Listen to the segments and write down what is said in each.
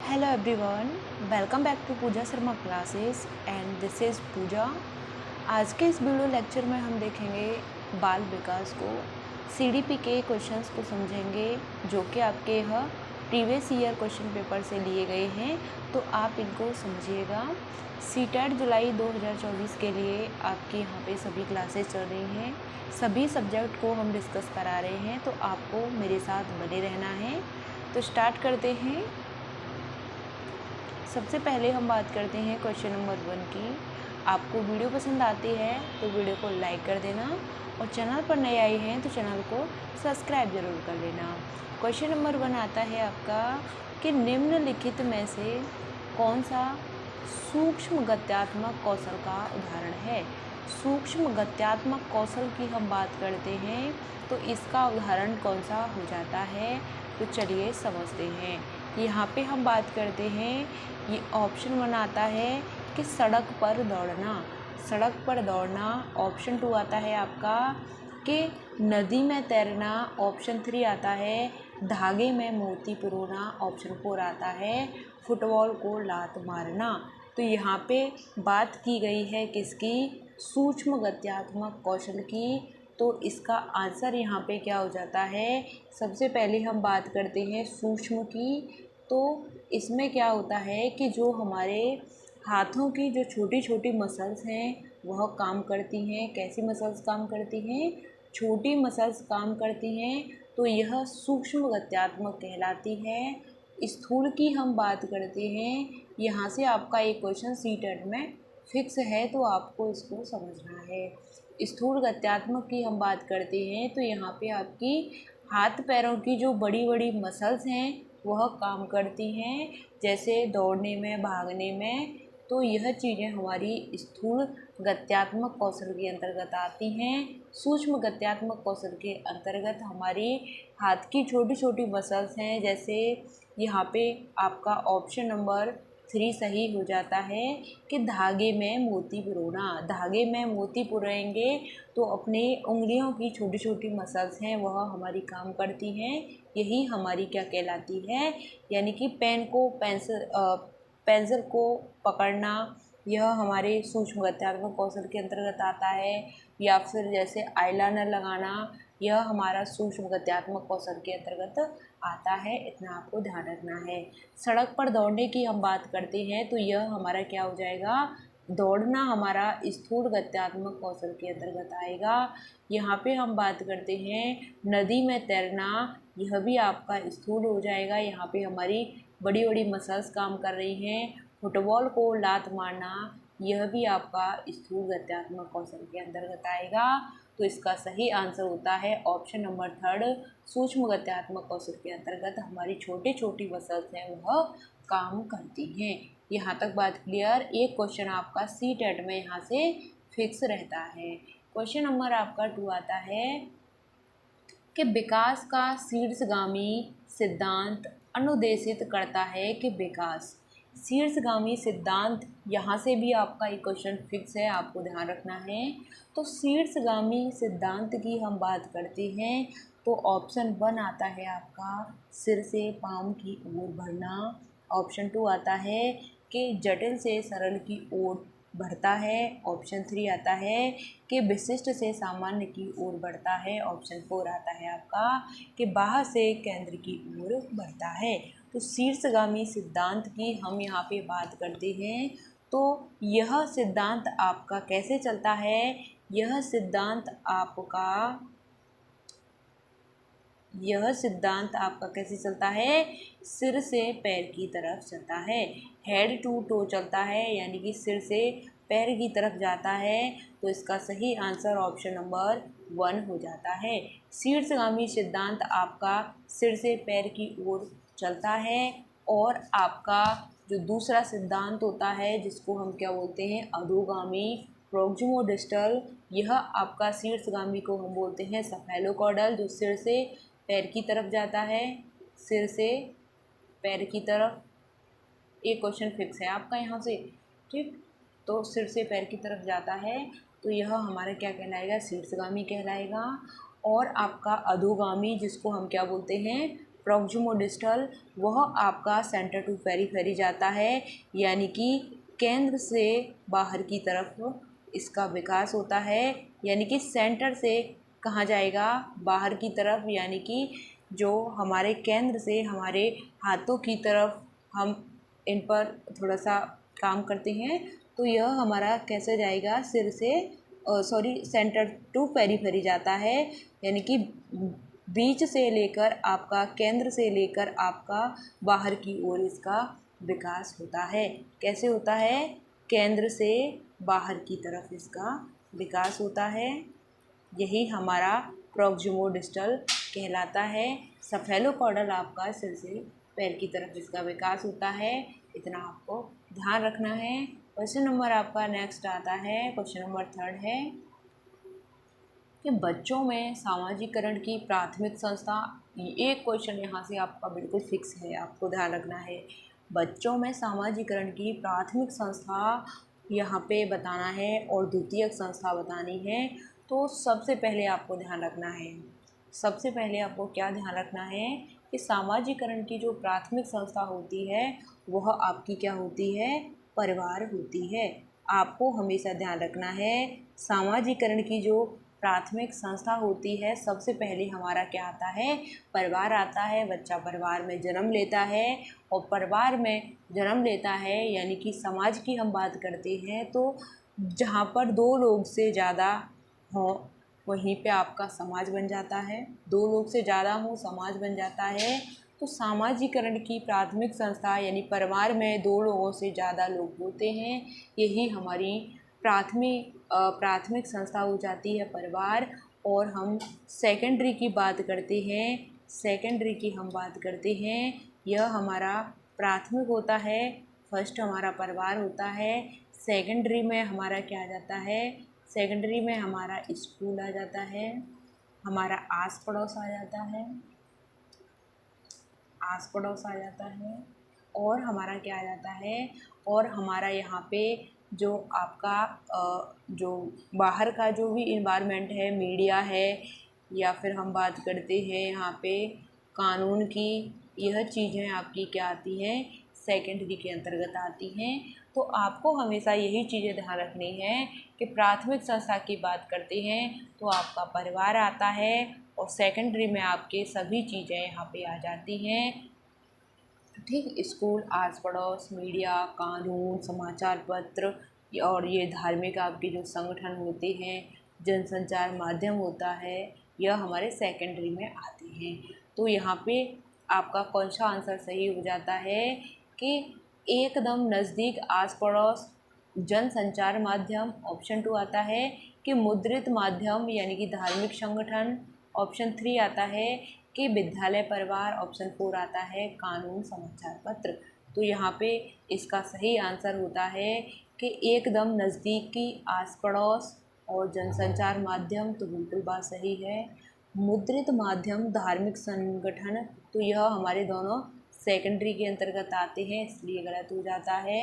Hello everyone, welcome back to Pooja Sharma classes and this is Pooja. आज के इस वीडियो लेक्चर में हम देखेंगे बाल विकास को, सीडीपी के क्वेश्चंस को समझेंगे जो कि आपके यह प्रीवियस ईयर क्वेश्चन पेपर से लिए गए हैं, तो आप इनको समझिएगा। सीटेट जुलाई 2024 के लिए आपके यहाँ पे सभी क्लासेस चल रही हैं, सभी सब्जेक्ट को हम डिस्कस करा रहे हैं, तो आपको मेरे साथ बने रहना है। तो स्टार्ट करते हैं। सबसे पहले हम बात करते हैं क्वेश्चन नंबर 1 की। आपको वीडियो पसंद आती है तो वीडियो को लाइक कर देना और चैनल पर नए आए हैं तो चैनल को सब्सक्राइब ज़रूर कर लेना। क्वेश्चन नंबर 1 आता है आपका कि निम्नलिखित में से कौन सा सूक्ष्म गत्यात्मक कौशल का उदाहरण है। सूक्ष्म गत्यात्मक कौशल की हम बात करते हैं तो इसका उदाहरण कौन सा हो जाता है, तो चलिए समझते हैं। यहाँ पे हम बात करते हैं, ये ऑप्शन 1 आता है कि सड़क पर दौड़ना। सड़क पर दौड़ना। ऑप्शन 2 आता है आपका कि नदी में तैरना। ऑप्शन 3 आता है धागे में मोती पिरोना। ऑप्शन 4 आता है फुटबॉल को लात मारना। तो यहाँ पे बात की गई है किसकी, सूक्ष्म गत्यात्मक कौशल की। तो इसका आंसर यहाँ पे क्या हो जाता है, सबसे पहले हम बात करते हैं सूक्ष्म की। तो इसमें क्या होता है कि जो हमारे हाथों की जो छोटी छोटी मसल्स हैं वह काम करती हैं। कैसी मसल्स काम करती हैं, छोटी मसल्स काम करती हैं, तो यह सूक्ष्म गत्यात्मक कहलाती है। स्थूल की हम बात करते हैं, यहाँ से आपका एक क्वेश्चन सीटेट में फिक्स है तो आपको इसको समझना है। स्थूल गत्यात्मक की हम बात करते हैं तो यहाँ पे आपकी हाथ पैरों की जो बड़ी बड़ी मसल्स हैं वह काम करती हैं, जैसे दौड़ने में, भागने में। तो यह चीज़ें हमारी स्थूल गत्यात्मक कौशल के अंतर्गत आती हैं। सूक्ष्म गत्यात्मक कौशल के अंतर्गत हमारी हाथ की छोटी छोटी मसल्स हैं, जैसे यहाँ पे आपका ऑप्शन नंबर 3 सही हो जाता है कि धागे में मोती पिरोना। धागे में मोती पिरोएंगे तो अपने उंगलियों की छोटी छोटी मसल्स हैं वह हमारी काम करती हैं। यही हमारी क्या कहलाती है, यानी कि पेंसिल को पकड़ना, यह हमारे सूक्ष्म गत्यात्मक कौशल के अंतर्गत आता है। या फिर जैसे आईलाइनर लगाना, यह हमारा सूक्ष्म गत्यात्मक कौशल के अंतर्गत आता है। इतना आपको ध्यान रखना है। सड़क पर दौड़ने की हम बात करते हैं तो यह हमारा क्या हो जाएगा, दौड़ना हमारा स्थूल गत्यात्मक कौशल के अंतर्गत आएगा। यहाँ पे हम बात करते हैं नदी में तैरना, यह भी आपका स्थूल हो जाएगा। यहाँ पे हमारी बड़ी बड़ी मसल्स काम कर रही हैं। फुटबॉल को लात मारना, यह भी आपका स्थूल गत्यात्मक कौशल के अंतर्गत आएगा। तो इसका सही आंसर होता है ऑप्शन नंबर 3, सूक्ष्म गत्यात्मक कौशल के अंतर्गत हमारी छोटी छोटी मसल्स हैं वह काम करती हैं। यहाँ तक बात क्लियर। एक क्वेश्चन आपका सीटेट में यहाँ से फिक्स रहता है। क्वेश्चन नंबर आपका 2 आता है कि विकास का शीर्षगामी सिद्धांत अनुदेशित करता है कि विकास। शीर्षगामी सिद्धांत, यहाँ से भी आपका एक क्वेश्चन फिक्स है, आपको ध्यान रखना है। तो शीर्षगामी सिद्धांत की हम बात करते हैं तो ऑप्शन 1 आता है आपका सिर से पाँव की ओर बढ़ना। ऑप्शन 2 आता है कि जटिल से सरल की ओर बढ़ता है। ऑप्शन 3 आता है कि विशिष्ट से सामान्य की ओर बढ़ता है। ऑप्शन 4 आता है आपका कि बाह्य से केंद्र की ओर बढ़ता है। तो शीर्षगामी सिद्धांत की हम यहाँ पे बात करते हैं तो यह सिद्धांत आपका कैसे चलता है, यह सिद्धांत आपका कैसे चलता है, सिर से पैर की तरफ चलता है। हेड टू टो चलता है, यानी कि सिर से पैर की तरफ जाता है। तो इसका सही आंसर ऑप्शन नंबर 1 हो जाता है। शीर्षगामी सिद्धांत आपका सिर से पैर की ओर चलता है। और आपका जो दूसरा सिद्धांत होता है जिसको हम क्या बोलते हैं, अधोगामी प्रोक्सिमोडिस्टल, यह आपका शीर्षगामी को हम बोलते हैं सेफेलोकॉर्डल, जो सिर से पैर की तरफ जाता है। सिर से पैर की तरफ, एक क्वेश्चन फिक्स है आपका यहाँ से, ठीक। तो सिर से पैर की तरफ जाता है तो यह हमारा क्या कहलाएगा, शीर्षगामी कहलाएगा। और आपका अधोगामी जिसको हम क्या बोलते हैं, प्रॉक्सिमोडिस्टल वह आपका सेंटर टू पेरिफेरी जाता है, यानी कि केंद्र से बाहर की तरफ इसका विकास होता है। यानी कि सेंटर से कहाँ जाएगा, बाहर की तरफ, यानी कि जो हमारे केंद्र से हमारे हाथों की तरफ हम इन पर थोड़ा सा काम करते हैं, तो यह हमारा कैसे जाएगा, सिर से सेंटर टू पेरिफेरी जाता है। यानी कि बीच से लेकर आपका, केंद्र से लेकर आपका बाहर की ओर इसका विकास होता है। कैसे होता है, केंद्र से बाहर की तरफ इसका विकास होता है। यही हमारा प्रॉक्सिमोडिस्टल कहलाता है। सेफेलोकॉर्डल आपका सिर से पैर की तरफ इसका विकास होता है। इतना आपको ध्यान रखना है। क्वेश्चन नंबर आपका नेक्स्ट आता है, क्वेश्चन नंबर 3 है कि बच्चों में सामाजिकरण की प्राथमिक संस्था। एक क्वेश्चन यहाँ से आपका बिल्कुल फिक्स है, आपको ध्यान रखना है। बच्चों में सामाजिकरण की प्राथमिक संस्था यहाँ पे बताना है और द्वितीयक संस्था बतानी है। तो सबसे पहले आपको ध्यान रखना है, सबसे पहले आपको क्या ध्यान रखना है कि सामाजिकरण की जो प्राथमिक संस्था होती है वह आपकी क्या होती है, परिवार होती है। आपको हमेशा ध्यान रखना है सामाजिकरण की जो प्राथमिक संस्था होती है, सबसे पहले हमारा क्या आता है, परिवार आता है। बच्चा परिवार में जन्म लेता है और परिवार में जन्म लेता है, यानी कि समाज की हम बात करते हैं तो जहाँ पर दो लोग से ज़्यादा हों वहीं पे आपका समाज बन जाता है। दो लोग से ज़्यादा हो समाज बन जाता है। तो सामाजिकरण की प्राथमिक संस्था यानी परिवार में दो लोगों से ज़्यादा लोग होते हैं, यही हमारी प्राथमिक संस्था हो जाती है परिवार। और हम सेकेंडरी की बात करते हैं, सेकेंडरी की हम बात करते हैं, यह हमारा प्राथमिक होता है। फर्स्ट हमारा परिवार होता है, सेकेंडरी में हमारा क्या आ जाता है, सेकेंडरी में हमारा स्कूल आ जाता है, हमारा आस पड़ोस आ जाता है, आस पड़ोस आ जाता है, और हमारा क्या आ जाता है, और हमारा यहाँ पे जो आपका जो बाहर का जो भी इन्वायरमेंट है, मीडिया है, या फिर हम बात करते हैं यहाँ पे कानून की, यह चीज़ें आपकी क्या आती हैं, सेकेंडरी के अंतर्गत आती हैं। तो आपको हमेशा यही चीज़ें ध्यान रखनी है कि प्राथमिक संस्था की बात करते हैं तो आपका परिवार आता है और सेकेंडरी में आपके सभी चीज़ें यहाँ पे आ जाती हैं। ठीक, स्कूल, आस पड़ोस, मीडिया, कानून, समाचार पत्र और ये धार्मिक आपके जो संगठन होते हैं, जनसंचार माध्यम होता है, यह हमारे सेकेंडरी में आते हैं। तो यहाँ पे आपका कौन सा आंसर सही हो जाता है कि एकदम नज़दीक, आस पड़ोस, जनसंचार माध्यम ऑप्शन 2 आता है, कि मुद्रित माध्यम यानी कि धार्मिक संगठन ऑप्शन 3 आता है, कि विद्यालय परिवार ऑप्शन 4 आता है, कानून समाचार पत्र। तो यहाँ पे इसका सही आंसर होता है कि एकदम नज़दीकी, आस पड़ोस और जनसंचार माध्यम, तो बिल्कुल बात सही है। मुद्रित माध्यम, धार्मिक संगठन, तो यह हमारे दोनों सेकेंडरी के अंतर्गत आते हैं, इसलिए गलत हो जाता है।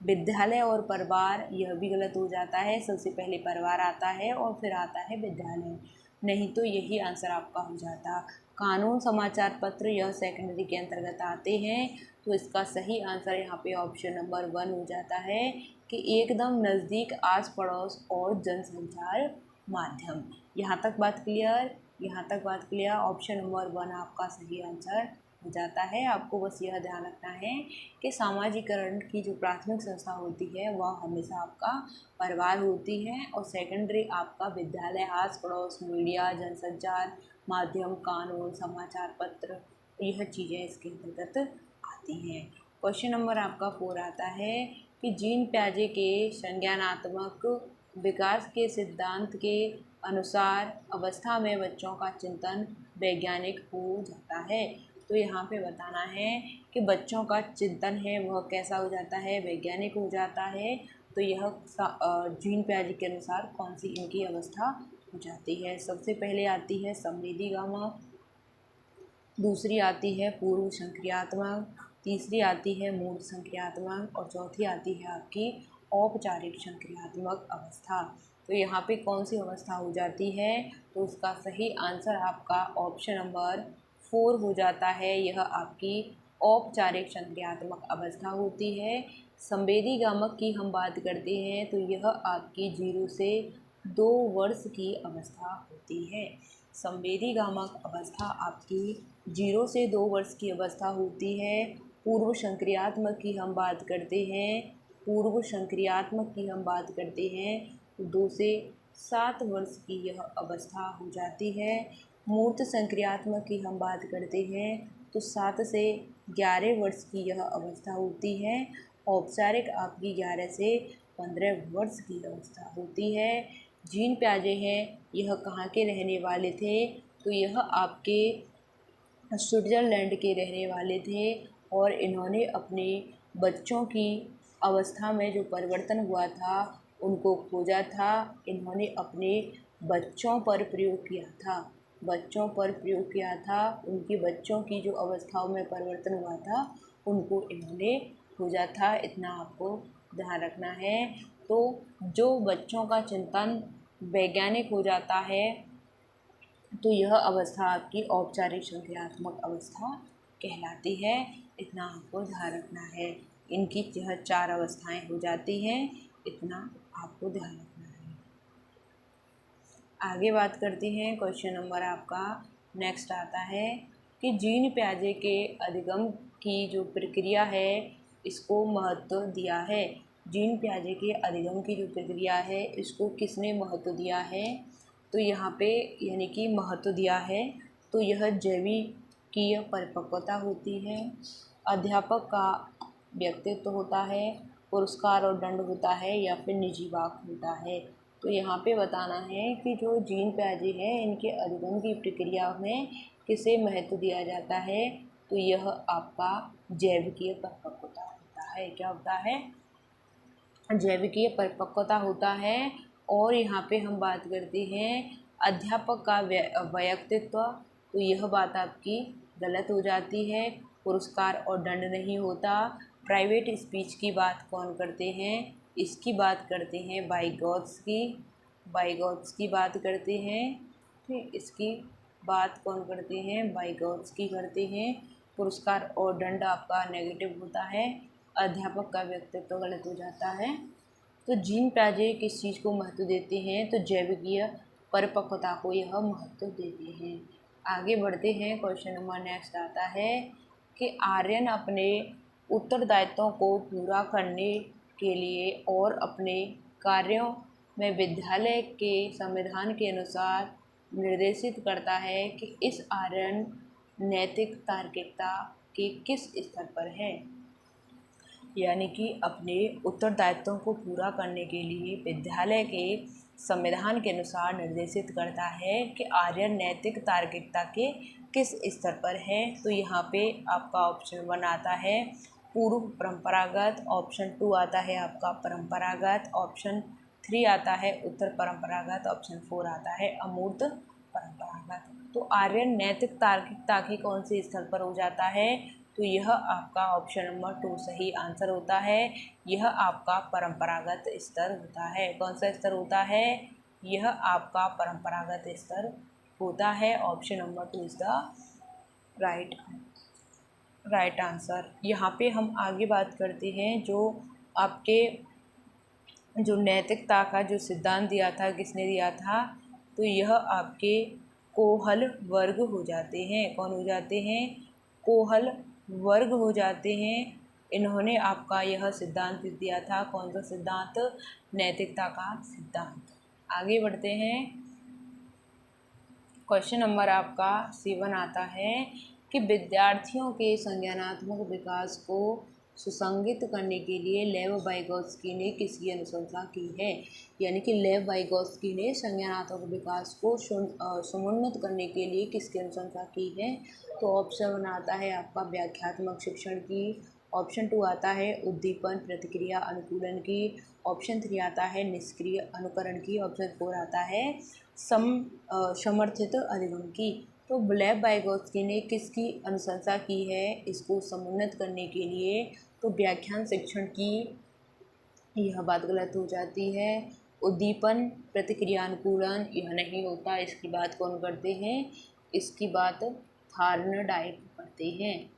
विद्यालय और परिवार, यह भी गलत हो जाता है, सबसे पहले परिवार आता है और फिर आता है विद्यालय, नहीं तो यही आंसर आपका हो जाता। कानून समाचार पत्र यह सेकेंडरी के अंतर्गत आते हैं, तो इसका सही आंसर यहाँ पे ऑप्शन नंबर 1 हो जाता है कि एकदम नज़दीक, आस पड़ोस और जनसंचार माध्यम। यहाँ तक बात क्लियर, यहाँ तक बात क्लियर। ऑप्शन नंबर 1 आपका सही आंसर हो जाता है। आपको बस यह ध्यान रखना है कि सामाजिकरण की जो प्राथमिक संस्था होती है वह हमेशा आपका परिवार होती है और सेकेंडरी आपका विद्यालय, आस पड़ोस, मीडिया, जनसंचार माध्यम, कानून, समाचार पत्र, यह चीज़ें इसके अंतर्गत आती हैं। क्वेश्चन नंबर आपका 4 आता है कि जीन प्याजे के संज्ञानात्मक विकास के सिद्धांत के अनुसार अवस्था में बच्चों का चिंतन वैज्ञानिक हो जाता है। तो यहाँ पे बताना है कि बच्चों का चिंतन है वह कैसा हो जाता है, वैज्ञानिक हो जाता है। तो यह जीन प्याजे के अनुसार कौन सी इनकी अवस्था हो जाती है। सबसे पहले आती है समृद्धिगामक, दूसरी आती है पूर्व संक्रियात्मक, तीसरी आती है मूल संक्रियात्मक और चौथी आती है आपकी औपचारिक संक्रियात्मक अवस्था। तो यहाँ पे कौन सी अवस्था हो जाती है, तो उसका सही आंसर आपका ऑप्शन नंबर 4 हो जाता है, यह आपकी औपचारिक संक्रियात्मक अवस्था होती है। संवेदी गामक की हम बात करते हैं तो यह आपकी 0 से 2 वर्ष की अवस्था होती है। संवेदी गामक अवस्था आपकी 0 से 2 वर्ष की अवस्था होती है। पूर्व संक्रियात्मक की हम बात करते हैं, पूर्व संक्रियात्मक की हम बात करते हैं तो 2 से 7 वर्ष की यह अवस्था हो जाती है। मूर्त संक्रियात्मक की हम बात करते हैं तो 7 से 11 वर्ष की यह अवस्था होती है। औपचारिक आपकी 11 से 15 वर्ष की अवस्था होती है। जीन प्याजे हैं, यह कहाँ के रहने वाले थे तो यह आपके स्विट्ज़रलैंड के रहने वाले थे और इन्होंने अपने बच्चों की अवस्था में जो परिवर्तन हुआ था उनको खोजा था। इन्होंने अपने बच्चों पर प्रयोग किया था, बच्चों पर प्रयोग किया था। उनकी बच्चों की जो अवस्थाओं में परिवर्तन हुआ था उनको इन्होंने खोजा था, इतना आपको ध्यान रखना है। तो जो बच्चों का चिंतन वैज्ञानिक हो जाता है तो यह अवस्था आपकी औपचारिक संक्रियात्मक अवस्था कहलाती है, इतना आपको ध्यान रखना है। इनकी यह 4 अवस्थाएं हो जाती हैं, इतना आपको ध्यान रखना है। आगे बात करते हैं, क्वेश्चन नंबर आपका नेक्स्ट आता है कि जीन प्याजे के अधिगम की जो प्रक्रिया है इसको महत्व दिया है। जीन प्याजे के अधिगम की जो प्रक्रिया है इसको किसने महत्व दिया है तो यहाँ पे यानी कि महत्व दिया है तो यह जैविकीय परिपक्वता होती है, अध्यापक का व्यक्तित्व होता है, पुरस्कार और दंड होता है या फिर निजी वाक होता है। तो यहाँ पे बताना है कि जो जीन प्याजे हैं इनके अधिगम की प्रक्रिया में किसे महत्व दिया जाता है तो यह आपका जैविकीय परिपक्वता होता है। क्या होता है? जैविकीय परिपक्वता होता है। और यहाँ पे हम बात करते हैं अध्यापक का व्यक्तित्व, तो यह बात आपकी गलत हो जाती है। पुरस्कार और दंड नहीं होता। प्राइवेट स्पीच की बात कौन करते हैं? इसकी बात करते हैं वाइगॉत्स्की, वाइगॉत्स्की बात करते हैं। ठीक, इसकी बात कौन करते हैं? वाइगॉत्स्की करते हैं। पुरस्कार और दंड आपका नेगेटिव होता है। अध्यापक का व्यक्तित्व गलत हो जाता है। तो जीन प्याजे किस चीज़ को महत्व देते हैं तो जैविकीय परिपक्वता को यह महत्व देते हैं। आगे बढ़ते हैं, क्वेश्चन नंबर नेक्स्ट आता है कि आर्यन अपने उत्तरदायित्वों को पूरा करने के लिए और अपने कार्यों में विद्यालय के संविधान के अनुसार निर्देशित करता है कि इस आर्यन नैतिक तार्किकता के किस स्तर पर है। यानी कि अपने उत्तरदायित्वों को पूरा करने के लिए विद्यालय के संविधान के अनुसार निर्देशित करता है कि आर्यन नैतिक तार्किकता के किस स्तर पर है। तो यहाँ पे आपका ऑप्शन 1 आता है पूर्व परंपरागत, ऑप्शन 2 आता है आपका परंपरागत, ऑप्शन 3 आता है उत्तर परंपरागत, ऑप्शन 4 आता है अमूर्त परंपरागत। तो आर्यन नैतिक तार्किकता के कौन से स्तर पर हो जाता है तो यह आपका ऑप्शन नंबर 2 सही आंसर होता है। यह आपका परंपरागत स्तर होता है। कौन सा स्तर होता है? यह आपका परंपरागत स्तर होता है। Option number 2 is the right answer. यहाँ पे हम आगे बात करते हैं जो आपके जो नैतिकता का जो सिद्धांत दिया था किसने दिया था तो यह आपके कोहल वर्ग हो जाते हैं। कौन हो जाते हैं? कोहल वर्ग हो जाते हैं। इन्होंने आपका यह सिद्धांत दिया था। कौन सा सिद्धांत? नैतिकता का सिद्धांत। आगे बढ़ते हैं, क्वेश्चन नंबर आपका 7 आता है कि विद्यार्थियों के संज्ञानात्मक विकास को सुसंगित करने के लिए लेव वाइगॉत्स्की ने किसकी अनुशंसा की है। यानी कि लेव वाइगॉत्स्की ने संज्ञानात्मक विकास को समुन्नत करने के लिए किसकी अनुशंसा की है तो ऑप्शन 1 आता है आपका व्याख्यात्मक शिक्षण की, ऑप्शन 2 आता है उद्दीपन प्रतिक्रिया अनुकूलन की, ऑप्शन 3 आता है निष्क्रिय अनुकरण की, ऑप्शन 4 आता है समर्थित अधिगम की। तो लेव वाइगॉत्स्की ने किसकी अनुशंसा की है इसको समुन्नत करने के लिए तो व्याख्यान शिक्षण की, यह बात गलत हो जाती है। उद्दीपन प्रतिक्रिया अनुकूलन यह नहीं होता, इसकी बात कौन करते हैं? इसकी बात थार्नडाइक करते हैं।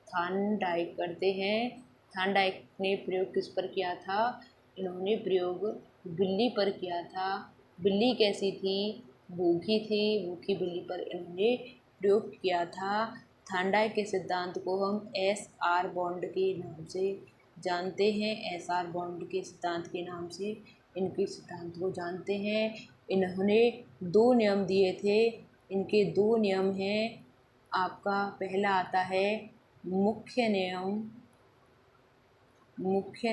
थार्नडाइक करते हैं। थार्नडाइक ने प्रयोग किस पर किया था? इन्होंने प्रयोग बिल्ली पर किया था। बिल्ली कैसी थी? भूखी थी। भूखी बिल्ली पर इन्होंने प्रयोग किया था। थार्नडाइक के सिद्धांत को हम SR बॉन्ड के नाम से जानते हैं। SR बॉन्ड के सिद्धांत के नाम से इनके सिद्धांत को जानते हैं। इन्होंने 2 नियम दिए थे। इनके 2 नियम हैं। आपका पहला आता है मुख्य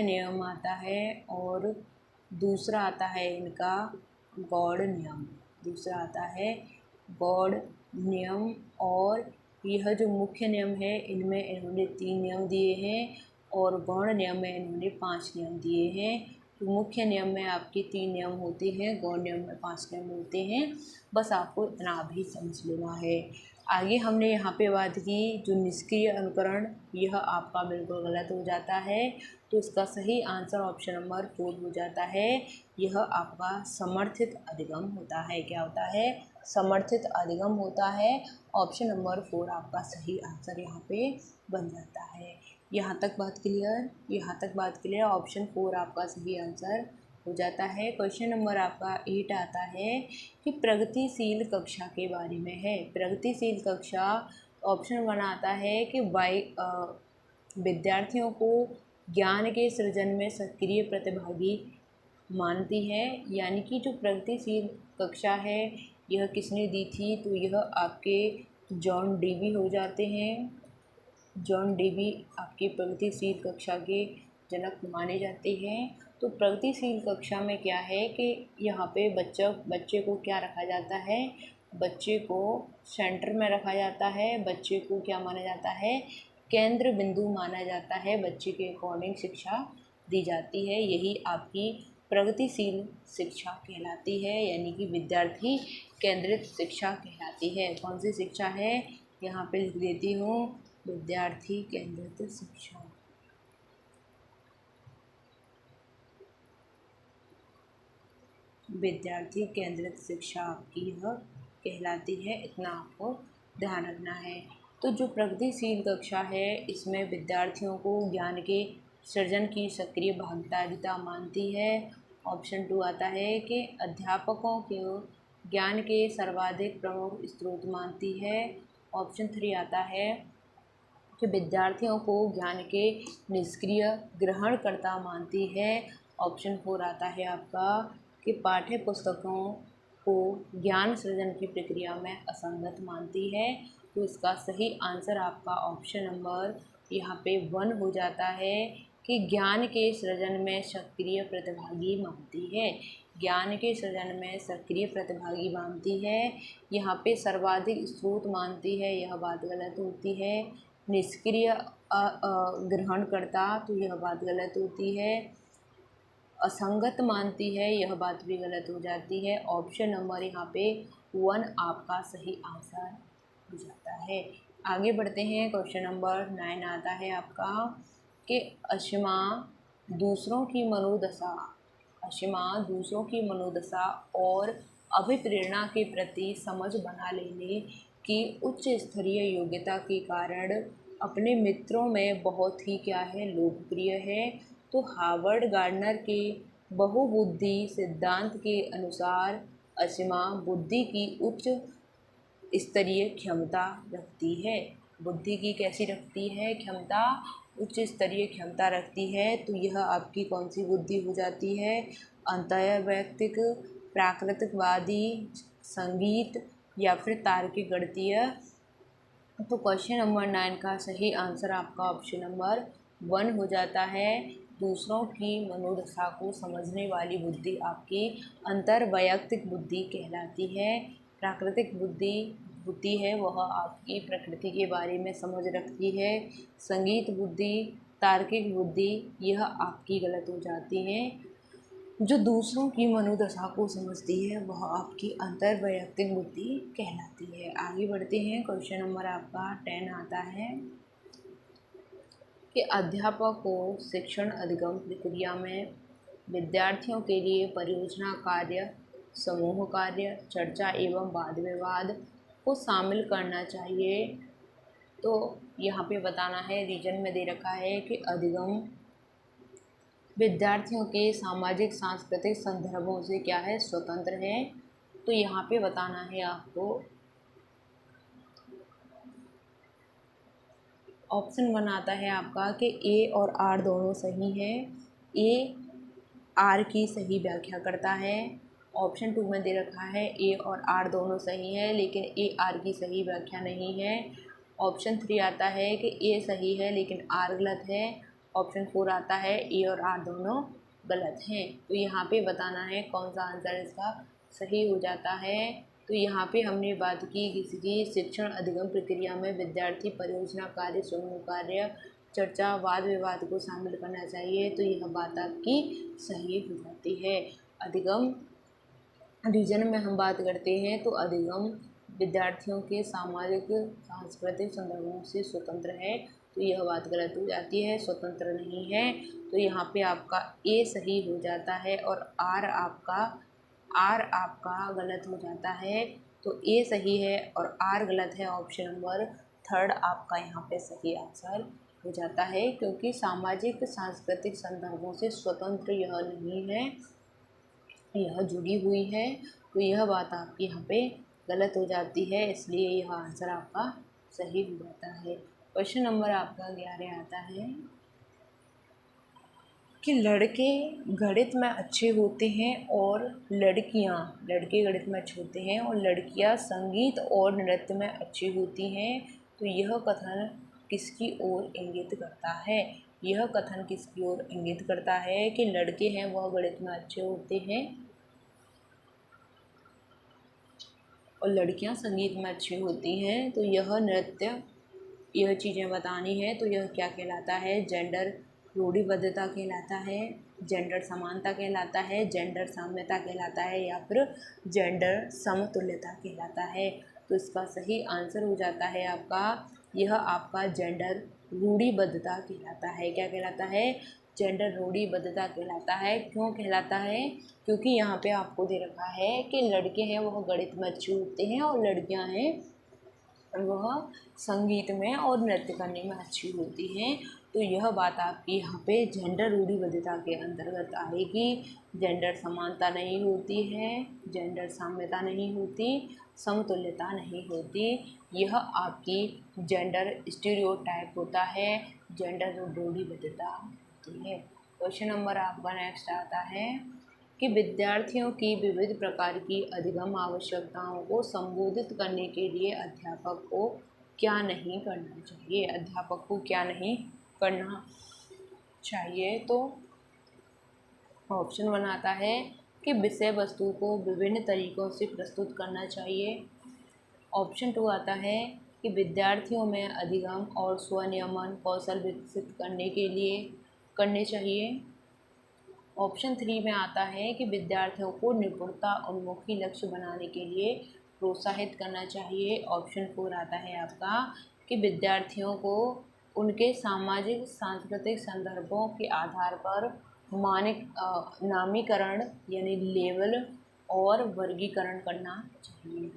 नियम आता है, और दूसरा आता है इनका गौड़ नियम। दूसरा आता है गौड़ नियम। और यह जो मुख्य नियम है इनमें इन्होंने 3 नियम दिए हैं, और गौड़ नियम में इन्होंने 5 नियम दिए हैं। तो मुख्य नियम में आपके 3 नियम होते हैं, गौड़ नियम में 5 नियम होते हैं। बस आपको इतना भी समझ लेना है। आगे हमने यहाँ पे बात की जो निष्क्रिय अनुकरण, यह आपका बिल्कुल गलत हो जाता है। तो इसका सही आंसर ऑप्शन नंबर 4 हो जाता है। यह आपका समर्थित अधिगम होता है। क्या होता है? समर्थित अधिगम होता है। ऑप्शन नंबर 4 आपका सही आंसर यहाँ पे बन जाता है। यहाँ तक बात क्लियर? यहाँ तक बात क्लियर। ऑप्शन 4 आपका सही आंसर हो जाता है। क्वेश्चन नंबर आपका 8 आता है कि प्रगतिशील कक्षा के बारे में है। प्रगतिशील कक्षा ऑप्शन 1 आता है कि विद्यार्थियों को ज्ञान के सृजन में सक्रिय प्रतिभागी मानती है। यानी कि जो प्रगतिशील कक्षा है यह किसने दी थी? तो यह आपके जॉन डीवी हो जाते हैं। जॉन डीवी आपकी प्रगतिशील कक्षा के जनक माने जाते हैं। तो प्रगतिशील कक्षा में क्या है कि यहाँ पे बच्चे को क्या रखा जाता है? बच्चे को सेंटर में रखा जाता है। बच्चे को क्या माना जाता है? केंद्र बिंदु माना जाता है। बच्चे के अकॉर्डिंग शिक्षा दी जाती है। यही आपकी प्रगतिशील शिक्षा कहलाती है, यानी कि विद्यार्थी केंद्रित शिक्षा कहलाती है। कौन सी शिक्षा है? यहाँ पे लिख देती हूँ, विद्यार्थी केंद्रित शिक्षा। विद्यार्थी केंद्रित शिक्षा आपकी यह कहलाती है। इतना आपको ध्यान रखना है। तो जो प्रगतिशील कक्षा है इसमें विद्यार्थियों को ज्ञान के सृजन की सक्रिय भागीदारिता मानती है। ऑप्शन 2 आता है कि अध्यापकों को ज्ञान के सर्वाधिक प्रमुख स्रोत मानती है। ऑप्शन 3 आता है कि विद्यार्थियों को ज्ञान के निष्क्रिय ग्रहणकर्ता मानती है। ऑप्शन 4 आता है आपका कि पाठ्य पुस्तकों को ज्ञान सृजन की प्रक्रिया में असंगत मानती है। तो इसका सही आंसर आपका ऑप्शन नंबर यहाँ पे 1 हो जाता है कि ज्ञान के सृजन में सक्रिय प्रतिभागी मानती है। ज्ञान के सृजन में सक्रिय प्रतिभागी मानती है। यहाँ पे सर्वाधिक स्रोत मानती है, यह बात गलत होती है। निष्क्रिय ग्रहणकर्ता, तो यह बात गलत होती है। असंगत मानती है, यह बात भी गलत हो जाती है। ऑप्शन नंबर यहाँ पे 1 आपका सही आंसर हो जाता है। आगे बढ़ते हैं। क्वेश्चन नंबर 9 आता है आपका कि असीमा दूसरों की मनोदशा और अभिप्रेरणा के प्रति समझ बना लेने की उच्च स्तरीय योग्यता के कारण अपने मित्रों में बहुत ही क्या है? लोकप्रिय है। तो हार्वर्ड गार्डनर के बहुबुद्धि सिद्धांत के अनुसार असीमा बुद्धि की उच्च स्तरीय क्षमता रखती है। बुद्धि की कैसी रखती है? क्षमता, उच्च स्तरीय क्षमता रखती है। तो यह आपकी कौन सी बुद्धि हो जाती है? अंतर्वैयक्तिक, प्राकृतिकवादी, संगीत या फिर तार्किक गणितीय। तो क्वेश्चन नंबर 9 का सही आंसर आपका ऑप्शन नंबर 1 हो जाता है। दूसरों की मनोदशा को समझने वाली बुद्धि आपकी अंतर्वैयक्तिक बुद्धि कहलाती है। प्राकृतिक बुद्धि है वह आपकी प्रकृति के बारे में समझ रखती है। संगीत बुद्धि, तार्किक बुद्धि, यह आपकी गलत हो जाती है। जो दूसरों की मनोदशा को समझती है वह आपकी अंतर्वैयक्तिक बुद्धि कहलाती है। आगे बढ़ते हैं। क्वेश्चन नंबर आपका 10 आता है कि अध्यापक को शिक्षण अधिगम प्रक्रिया में विद्यार्थियों के लिए परियोजना कार्य, समूह कार्य, चर्चा एवं वाद विवाद को शामिल करना चाहिए। तो यहाँ पे बताना है, रीजन में दे रखा है कि अधिगम विद्यार्थियों के सामाजिक सांस्कृतिक संदर्भों से क्या है, स्वतंत्र है। तो यहाँ पे बताना है आपको ऑप्शन 1 आता है आपका कि ए और आर दोनों सही है। ए आर की सही व्याख्या करता है। ऑप्शन 2 में दे रखा है ए और आर दोनों सही है लेकिन ए आर की सही व्याख्या नहीं है। ऑप्शन 3 आता है कि ए सही है लेकिन आर गलत है। ऑप्शन 4 आता है ए और आर दोनों गलत हैं। तो यहाँ पे बताना है कौन सा आंसर इसका सही हो जाता है। तो यहाँ पे हमने बात की किसी शिक्षण अधिगम प्रक्रिया में विद्यार्थी परियोजना कार्य, समूह कार्य, चर्चा, वाद विवाद को शामिल करना चाहिए। तो यह बात आपकी सही हो जाती है। अधिगम रीजन में हम बात करते हैं तो अधिगम विद्यार्थियों के सामाजिक सांस्कृतिक संदर्भों से स्वतंत्र है। तो यह बात गलत हो जाती है, स्वतंत्र नहीं है। तो यहाँ पे आपका ए सही हो जाता है और आर आपका गलत हो जाता है। तो ए सही है और आर गलत है। ऑप्शन नंबर 3 आपका यहाँ पे सही आंसर हो जाता है, क्योंकि सामाजिक सांस्कृतिक संदर्भों से स्वतंत्र यह नहीं है, यह जुड़ी हुई है। तो यह बात आपकी यहाँ पे गलत हो जाती है, इसलिए यह आंसर आपका सही हो जाता है। क्वेश्चन नंबर आपका 11 आता है कि लड़के गणित में अच्छे होते हैं और लड़के गणित में अच्छे होते हैं और लड़कियां संगीत और नृत्य में अच्छी होती हैं। तो यह कथन किसकी ओर इंगित करता है? यह कथन किसकी ओर इंगित करता है कि लड़के हैं वह गणित में अच्छे होते हैं और लड़कियां संगीत में अच्छी होती हैं। तो यह नृत्य, यह चीज़ें बतानी है। तो यह क्या कहलाता है? जेंडर रूढ़िबद्धता कहलाता है, जेंडर समानता कहलाता है, जेंडर साम्यता कहलाता है या फिर जेंडर समतुल्यता कहलाता है। तो इसका सही आंसर हो जाता है आपका, यह आपका जेंडर रूढ़िबद्धता कहलाता है। क्या कहलाता है? जेंडर रूढ़िबद्धता कहलाता है। क्यों कहलाता है? क्योंकि यहाँ पे आपको दे रखा है कि लड़के हैं वह गणित में अच्छे होते हैं और लड़कियाँ हैं वह संगीत में और नृत्य करने में अच्छी होती हैं। तो यह बात आपकी यहाँ पे जेंडर रूढ़िबद्धता के अंतर्गत आएगी। जेंडर समानता नहीं होती है, जेंडर साम्यता नहीं होती, समतुल्यता नहीं होती, यह आपकी जेंडर स्टीरियोटाइप होता है, जेंडर रूढ़िबद्धता होती है। क्वेश्चन नंबर आपका नेक्स्ट आता है कि विद्यार्थियों की विविध प्रकार की अधिगम आवश्यकताओं को संबोधित करने के लिए अध्यापक को क्या नहीं करना चाहिए? अध्यापक को क्या नहीं करना चाहिए? तो ऑप्शन 1 आता है कि विषय वस्तु को विभिन्न तरीकों से प्रस्तुत करना चाहिए। ऑप्शन 2 आता है कि विद्यार्थियों में अधिगम और स्वनियमन कौशल विकसित करने चाहिए। ऑप्शन 3 में आता है कि विद्यार्थियों को निपुणता उन्मुखी लक्ष्य बनाने के लिए प्रोत्साहित करना चाहिए। ऑप्शन 4 आता है आपका कि विद्यार्थियों को उनके सामाजिक सांस्कृतिक संदर्भों के आधार पर नामीकरण यानी लेवल और वर्गीकरण करना चाहिए।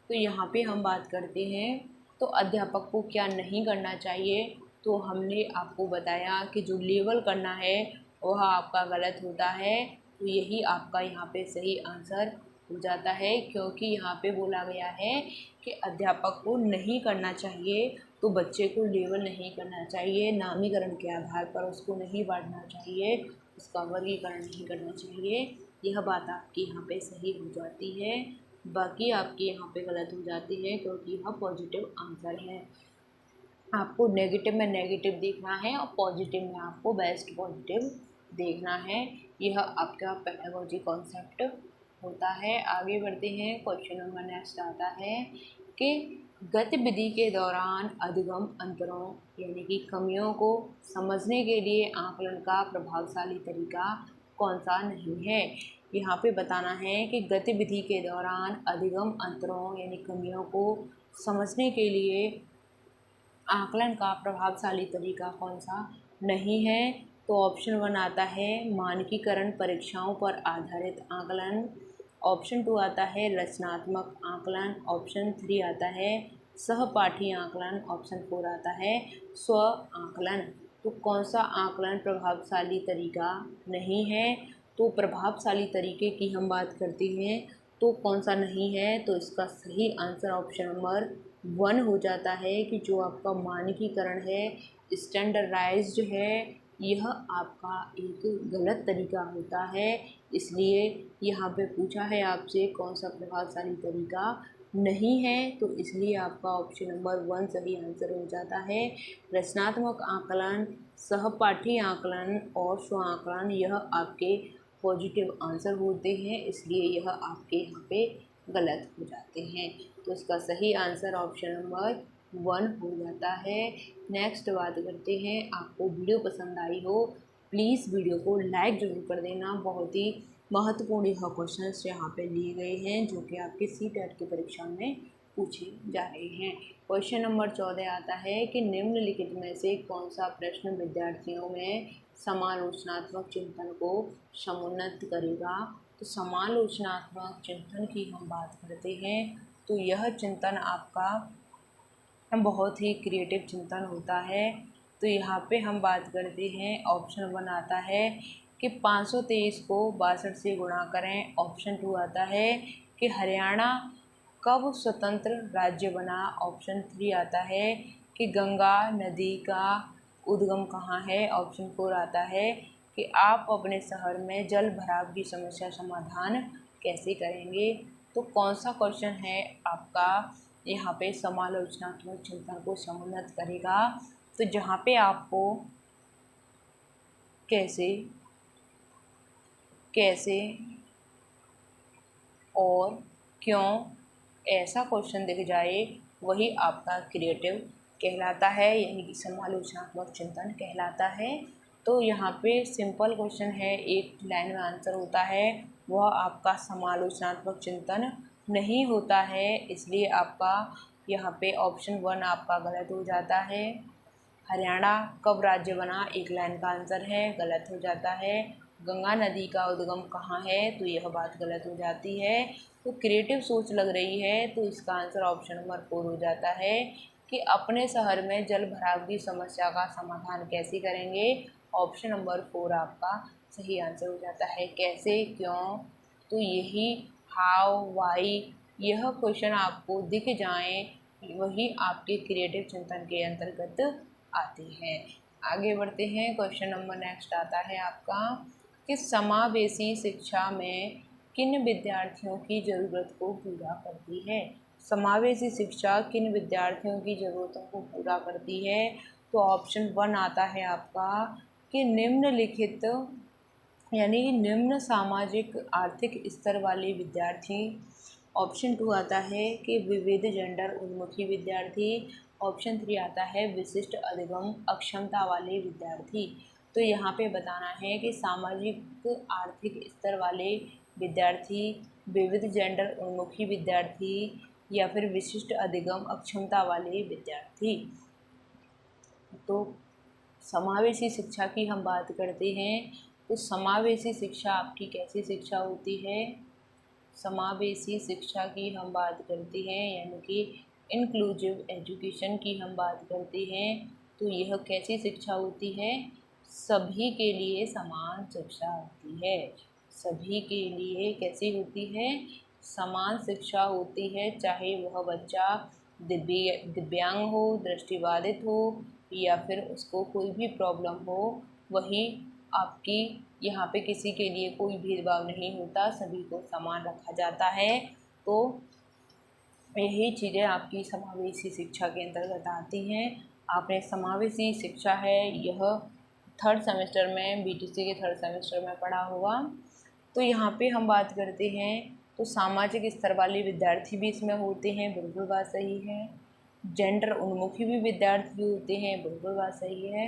तो यहाँ पे हम बात करते हैं तो अध्यापक को क्या नहीं करना चाहिए। तो हमने आपको बताया कि जो लेवल करना है वह आपका गलत होता है। तो यही आपका यहाँ पे सही आंसर हो जाता है, क्योंकि यहाँ पे बोला गया है कि अध्यापक को नहीं करना चाहिए। तो बच्चे को लेवल नहीं करना चाहिए, नामीकरण के आधार पर उसको नहीं बांटना चाहिए, उसका वर्गीकरण नहीं करना चाहिए। यह बात आपकी यहाँ पे सही हो जाती है, बाकी आपकी यहाँ पे गलत हो जाती है, क्योंकि यह पॉजिटिव आंसर है। आपको नेगेटिव में नेगेटिव देखना है और पॉजिटिव में आपको बेस्ट पॉजिटिव देखना है। यह आपका पेडागोजी कॉन्सेप्ट होता है। आगे बढ़ते हैं। क्वेश्चन नंबर नेक्स्ट आता है कि गतिविधि के दौरान अधिगम अंतरों यानी कि कमियों को समझने के लिए आकलन का प्रभावशाली तरीका कौन सा नहीं है। यहाँ पे बताना है कि गतिविधि के दौरान अधिगम अंतरों यानी कमियों को समझने के लिए आकलन का प्रभावशाली तरीका कौन सा नहीं है। तो ऑप्शन 1 आता है मानकीकरण परीक्षाओं पर आधारित आकलन। ऑप्शन 2 आता है रचनात्मक आकलन, ऑप्शन 3 आता है सहपाठी आकलन, ऑप्शन 4 आता है स्व आकलन। तो कौन सा आकलन प्रभावशाली तरीका नहीं है? तो प्रभावशाली तरीके की हम बात करते हैं तो कौन सा नहीं है? तो इसका सही आंसर ऑप्शन नंबर 1 हो जाता है कि जो आपका मानकीकरण है, स्टैंडर्डाइज्ड है, यह आपका एक गलत तरीका होता है। इसलिए यहाँ पे पूछा है आपसे कौन सा प्रभावशाली तरीका नहीं है, तो इसलिए आपका ऑप्शन नंबर 1 सही आंसर हो जाता है। रचनात्मक आकलन, सहपाठी आकलन और स्व आकलन यह आपके पॉजिटिव आंसर होते हैं, इसलिए यह आपके यहाँ पे गलत हो जाते हैं। तो इसका सही आंसर ऑप्शन नंबर 1 हो जाता है। नेक्स्ट बात करते हैं, आपको वीडियो पसंद आई हो प्लीज़ वीडियो को लाइक ज़रूर कर देना। बहुत ही महत्वपूर्ण यह क्वेश्चंस यहाँ पे लिए गए हैं जो कि आपके CTET की परीक्षा में पूछे जा रहे हैं। क्वेश्चन नंबर 14 आता है कि निम्नलिखित में से कौन सा प्रश्न विद्यार्थियों में समालोचनात्मक चिंतन को समुन्नत करेगा? तो समालोचनात्मक चिंतन की हम बात करते हैं तो यह चिंतन आपका बहुत ही क्रिएटिव चिंतन होता है। तो यहाँ पे हम बात करते हैं, ऑप्शन 1 आता है कि 523 को 62 से गुणा करें, ऑप्शन 2 आता है कि हरियाणा कब स्वतंत्र राज्य बना, ऑप्शन 3 आता है कि गंगा नदी का उद्गम कहाँ है, ऑप्शन 4 आता है कि आप अपने शहर में जल भराव की समस्या समाधान कैसे करेंगे। तो कौन सा क्वेश्चन है आपका यहाँ पे समालोचनात्मक चिंतन को समुन्नत करेगा? तो जहाँ पे आपको कैसे कैसे और क्यों ऐसा क्वेश्चन दिख जाए वही आपका क्रिएटिव कहलाता है, यानी कि समालोचनात्मक चिंतन कहलाता है। तो यहाँ पे सिंपल क्वेश्चन है, एक लाइन में आंसर होता है, वह आपका समालोचनात्मक चिंतन नहीं होता है, इसलिए आपका यहाँ पे ऑप्शन 1 आपका गलत हो जाता है। हरियाणा कब राज्य बना एक लाइन का आंसर है, गलत हो जाता है। गंगा नदी का उद्गम कहाँ है, तो यह बात गलत हो जाती है। तो क्रिएटिव सोच लग रही है, तो इसका आंसर ऑप्शन नंबर 4 हो जाता है कि अपने शहर में जल भराव की समस्या का समाधान कैसे करेंगे, ऑप्शन नंबर 4 आपका सही आंसर हो जाता है। कैसे, क्यों, तो यही हाउ, वाई, यह क्वेश्चन आपको दिख जाएं वही आपके क्रिएटिव चिंतन के अंतर्गत आते हैं। आगे बढ़ते हैं, क्वेश्चन नंबर नेक्स्ट आता है आपका कि समावेशी शिक्षा में किन विद्यार्थियों की ज़रूरत को पूरा करती है? समावेशी शिक्षा किन विद्यार्थियों की ज़रूरतों को पूरा करती है? तो ऑप्शन 1 आता है आपका कि निम्नलिखित यानी कि निम्न सामाजिक आर्थिक स्तर वाले विद्यार्थी, ऑप्शन 2 आता है कि विविध जेंडर उन्मुखी विद्यार्थी, ऑप्शन 3 आता है विशिष्ट अधिगम अक्षमता वाले विद्यार्थी। तो यहाँ पे बताना है कि सामाजिक आर्थिक स्तर वाले विद्यार्थी, विविध जेंडर उन्मुखी विद्यार्थी या फिर विशिष्ट अधिगम अक्षमता वाले विद्यार्थी। तो समावेशी शिक्षा की हम बात करते हैं तो समावेशी शिक्षा आपकी कैसी शिक्षा होती है? समावेशी शिक्षा की हम बात करते हैं यानी कि इंक्लूसिव एजुकेशन की हम बात करते हैं तो यह कैसी शिक्षा होती है? सभी के लिए समान शिक्षा होती है। सभी के लिए कैसी होती है? समान शिक्षा होती है, चाहे वह बच्चा दिव्यांग हो, दृष्टिबाधित हो या फिर उसको कोई भी प्रॉब्लम हो, वही आपकी यहाँ पे किसी के लिए कोई भेदभाव नहीं होता, सभी को समान रखा जाता है। तो यही चीज़ें आपकी समावेशी शिक्षा के अंतर्गत आती हैं। आपने समावेशी शिक्षा है यह 3rd सेमेस्टर में BTC के 3rd सेमेस्टर में पढ़ा होगा। तो यहाँ पे हम बात करते हैं तो सामाजिक स्तर वाले विद्यार्थी भी इसमें होते हैं, बिल्कुल बात सही है। जेंडर उन्मुखी भी विद्यार्थी होते हैं, बिल्कुल बात सही है।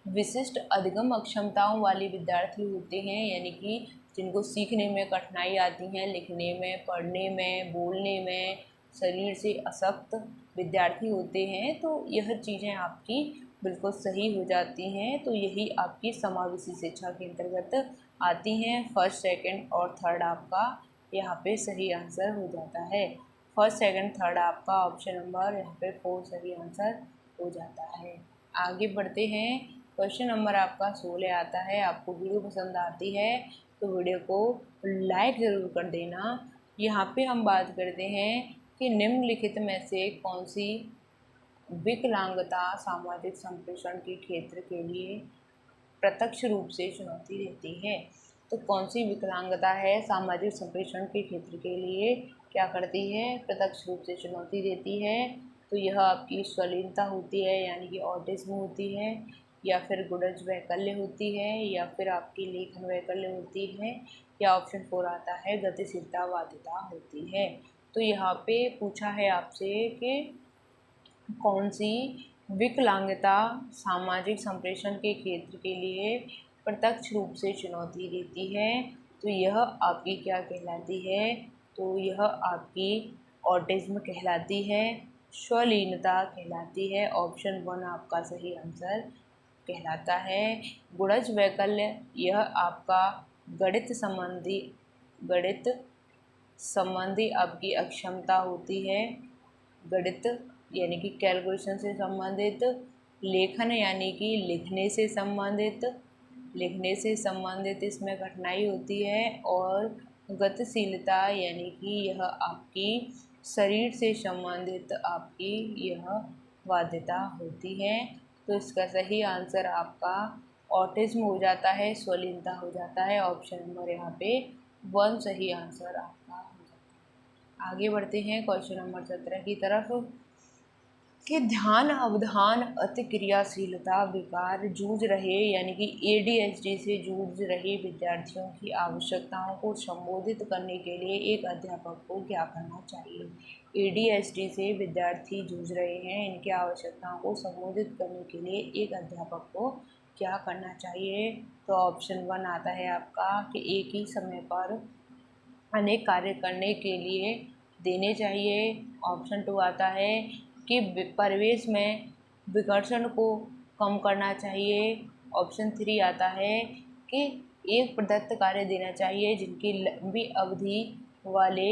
विशिष्ट अधिगम अक्षमताओं वाले विद्यार्थी होते हैं यानी कि जिनको सीखने में कठिनाई आती हैं, लिखने में, पढ़ने में, बोलने में, शरीर से अशक्त विद्यार्थी होते हैं। तो यह चीज़ें आपकी बिल्कुल सही हो जाती हैं। तो यही आपकी समावेशी शिक्षा के अंतर्गत आती हैं। 1st, 2nd और 3rd आपका यहाँ पे सही आंसर हो जाता है। फर्स्ट, सेकंड, थर्ड आपका ऑप्शन नंबर यहाँ पे 4 सही आंसर हो जाता है। आगे बढ़ते हैं। क्वेश्चन नंबर आपका 16 आता है। आपको वीडियो पसंद आती है तो वीडियो को लाइक ज़रूर कर देना। यहाँ पे हम बात करते हैं कि निम्नलिखित में से कौन सी विकलांगता सामाजिक संप्रेषण के क्षेत्र के लिए प्रत्यक्ष रूप से चुनौती देती है। तो कौन सी विकलांगता है सामाजिक संप्रेषण के क्षेत्र के लिए क्या करती है, प्रत्यक्ष रूप से चुनौती देती है। तो यह आपकी स्वलीनता होती है, यानी कि ऑटिज्म होती है, या फिर गुडज वैकल्य होती है, या फिर आपकी लेखन वैकल्य होती है, या ऑप्शन 4 आता है गतिशीलता बाधिता होती है। तो यहाँ पे पूछा है आपसे कि कौन सी विकलांगता सामाजिक संप्रेषण के क्षेत्र के लिए प्रत्यक्ष रूप से चुनौती देती है। तो यह आपकी क्या कहलाती है, तो यह आपकी ऑटिज्म कहलाती है, स्वलीनता कहलाती है। ऑप्शन 1 आपका सही आंसर कहलाता है। गुणज वैकल्य यह आपका गणित संबंधी आपकी अक्षमता होती है। गणित यानी कि कैलकुलेशन से संबंधित, लेखन यानी कि लिखने से संबंधित इसमें कठिनाई होती है, और गतिशीलता यानी कि यह आपकी शरीर से संबंधित आपकी यह बाध्यता होती है। तो इसका सही आंसर आपका ऑटिज्म हो जाता है, स्वलीनता हो जाता है। ऑप्शन नंबर यहाँ पे 1 सही आंसर आपका हो जाता है। आगे बढ़ते हैं क्वेश्चन नंबर 17 की तरफ कि ध्यान अवधान अतिक्रियाशीलता विकार जूझ रहे यानी कि ADHD से जूझ रहे विद्यार्थियों की आवश्यकताओं को संबोधित करने के लिए एक अध्यापक को क्या करना चाहिए। ADHD से विद्यार्थी जूझ रहे हैं, इनकी आवश्यकताओं को संबोधित करने के लिए एक अध्यापक को क्या करना चाहिए। तो ऑप्शन 1 आता है आपका कि एक ही समय पर अनेक कार्य करने के लिए देने चाहिए। ऑप्शन 2 आता है कि परिवेश में विकर्षण को कम करना चाहिए। ऑप्शन 3 आता है कि एक प्रदत्त कार्य देना चाहिए जिनकी लंबी अवधि वाले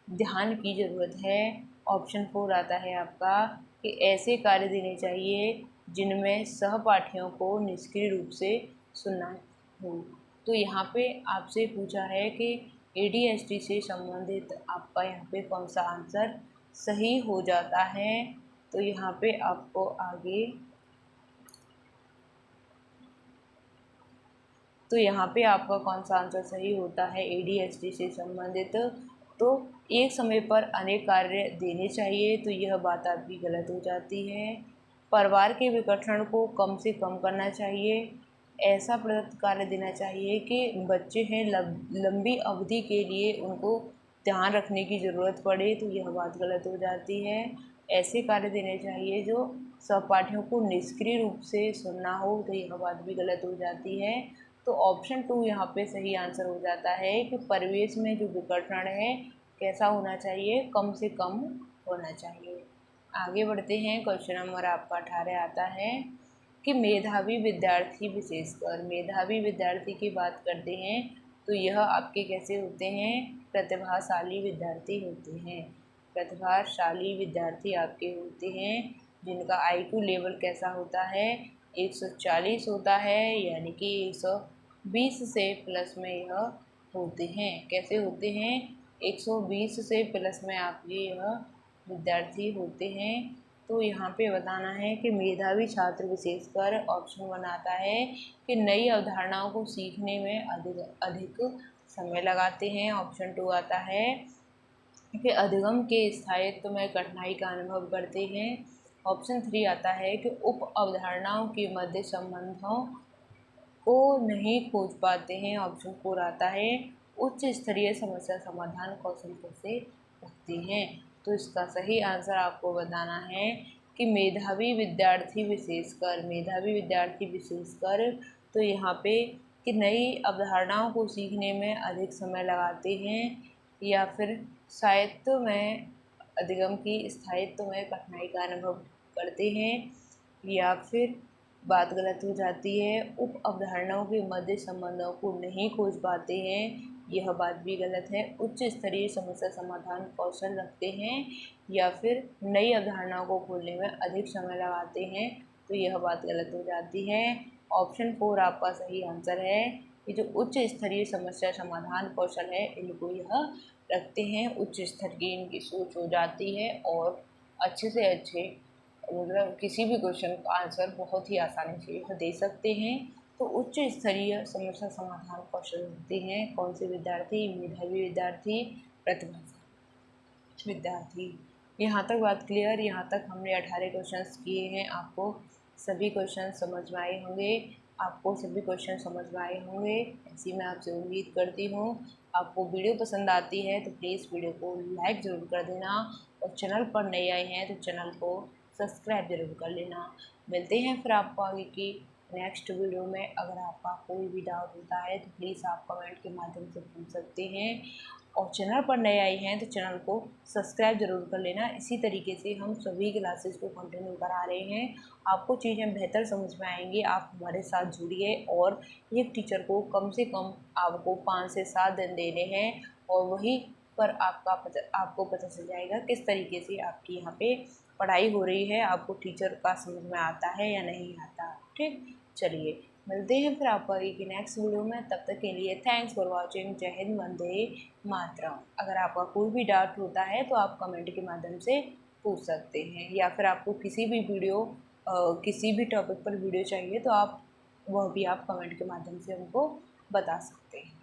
ध्यान की ज़रूरत है। ऑप्शन 4 आता है आपका कि ऐसे कार्य देने चाहिए जिनमें सहपाठियों को निष्क्रिय रूप से सुनना हो। तो यहाँ पे आपसे पूछा है कि ADHD से संबंधित आपका यहाँ पे कौन सा आंसर सही हो जाता है। तो यहाँ पे आपको आगे तो यहाँ पे आपका कौन सा आंसर सही होता है ADHD से संबंधित। तो एक समय पर अनेक कार्य देने चाहिए, तो यह बात आपकी गलत हो जाती है। परिवार के विकर्षण को कम से कम करना चाहिए, ऐसा प्रदत्त कार्य देना चाहिए कि बच्चे हैं लंबी अवधि के लिए उनको ध्यान रखने की ज़रूरत पड़े, तो यह बात गलत हो जाती है। ऐसे कार्य देने चाहिए जो सहपाठियों को निष्क्रिय रूप से सुनना हो, तो यह बात भी गलत हो जाती है। तो ऑप्शन 2 यहाँ पे सही आंसर हो जाता है कि परिवेश में जो विकर्षण है कैसा होना चाहिए, कम से कम होना चाहिए। आगे बढ़ते हैं। क्वेश्चन नंबर आपका 18 आता है कि मेधावी विद्यार्थी की बात करते हैं तो यह आपके कैसे होते हैं, प्रतिभाशाली विद्यार्थी होते हैं। प्रतिभाशाली विद्यार्थी आपके होते हैं जिनका IQ लेवल कैसा होता है, 140 होता है, यानी कि 120 से प्लस में यह होते हैं। कैसे होते हैं, 120 से प्लस में आपके यह विद्यार्थी होते हैं। तो यहाँ पे बताना है कि मेधावी छात्र विशेषकर ऑप्शन 1 आता है कि नई अवधारणाओं को सीखने में अधिक समय लगाते हैं। ऑप्शन 2 आता है कि अधिगम के स्थायित्व में कठिनाई का अनुभव करते हैं। ऑप्शन 3 आता है कि उप अवधारणाओं के मध्य संबंधों को नहीं खोज पाते हैं। ऑप्शन 4 आता है उच्च स्तरीय समस्या समाधान कौशल कैसे रखते हैं। तो इसका सही आंसर आपको बताना है कि मेधावी विद्यार्थी विशेषकर तो यहाँ पे कि नई अवधारणाओं को सीखने में अधिक समय लगाते हैं, या फिर स्थायित्व में अधिगम की स्थायित्व में कठिनाई का अनुभव करते हैं, या फिर बात गलत हो जाती है उप अवधारणाओं के मध्य संबंधों को नहीं खोज पाते हैं, यह बात भी गलत है। उच्च स्तरीय समस्या समाधान कौशल रखते हैं या फिर नई अवधारणाओं को खोलने में अधिक समय लगाते हैं, तो यह बात गलत हो जाती है। ऑप्शन 4 आपका सही आंसर है। ये जो उच्च स्तरीय समस्या समाधान कौशल है, इनको यह रखते हैं। उच्च स्तर की इनकी सोच हो जाती है और अच्छे से अच्छे मतलब किसी भी क्वेश्चन का आंसर बहुत ही आसानी से यह दे सकते हैं। तो उच्च स्तरीय समस्या समाधान कौशल रखते हैं कौन से विद्यार्थी? मेधावी विद्यार्थी, प्रतिभाशाली विद्यार्थी। यहाँ तक बात क्लियर। यहाँ तक हमने 18 क्वेश्चंस किए हैं। आपको सभी क्वेश्चन समझ में आए होंगे। ऐसी मैं आपसे उम्मीद करती हूँ। आपको वीडियो पसंद आती है तो प्लीज़ वीडियो को लाइक ज़रूर कर देना और चैनल पर नए आए हैं तो चैनल को सब्सक्राइब जरूर कर लेना। मिलते हैं फिर आपको आगे की नेक्स्ट वीडियो में। अगर आपका कोई भी डाउट होता है तो प्लीज़ आप कमेंट के माध्यम से पूछ सकते हैं और चैनल पर नए आए हैं तो चैनल को सब्सक्राइब जरूर कर लेना। इसी तरीके से हम सभी क्लासेस को कंटिन्यू करा रहे हैं। आपको चीज़ें बेहतर समझ में आएंगी। आप हमारे साथ जुड़िए और एक टीचर को कम से कम आपको 5 से 7 दिन देने हैं और वहीं पर आपको पता चल जाएगा किस तरीके से आपकी यहाँ पे पढ़ाई हो रही है, आपको टीचर का समझ में आता है या नहीं आता। ठीक, चलिए मिलते हैं फिर आपको आगे की नेक्स्ट वीडियो में। तब तक के लिए थैंक्स फॉर वॉचिंग। जय हिंद, वंदे मातरम। अगर आपका कोई भी डाउट होता है तो आप कमेंट के माध्यम से पूछ सकते हैं या फिर आपको किसी भी टॉपिक पर वीडियो चाहिए तो आप वह भी आप कमेंट के माध्यम से हमको बता सकते हैं।